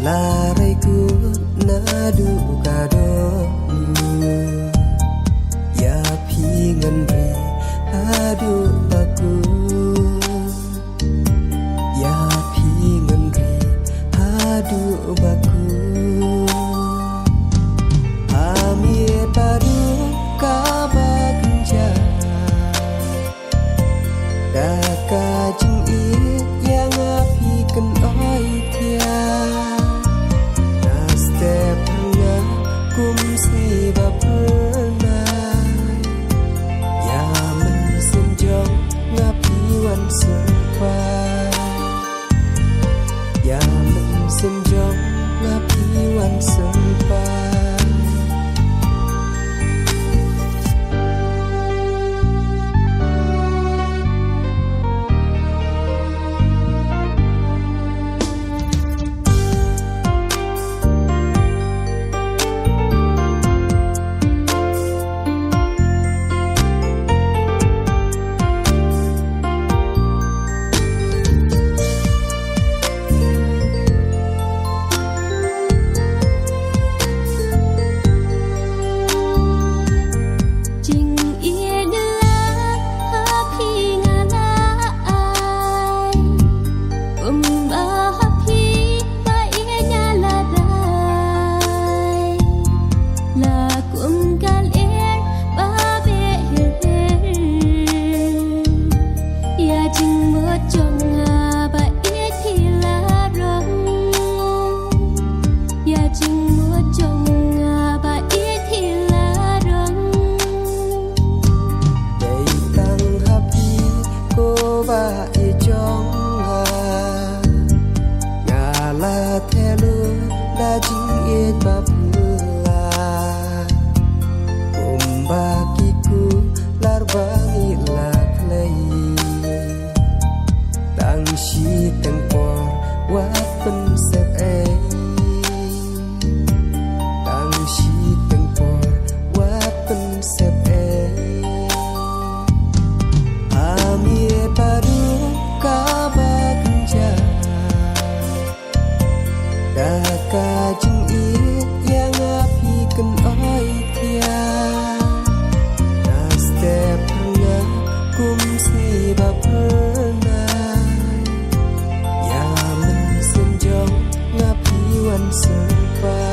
Laraiku nadu kado ya pingan ri adu baku ya pingan ri adu baku amir baru kabagenja daka jing yang apiken oi tia kumsi bapernah ya mensenjong ngapiwan sempat ya mensenjong ngapiwan sempat daging it bapula umbakiku larbangi laklei tang si tempor wapen sep tang si tempor wapen sep amir baru kabagenja daka jing yang apiken oi tia naste pernah kumsi bapernah ya mensenjong ngapiwan sempat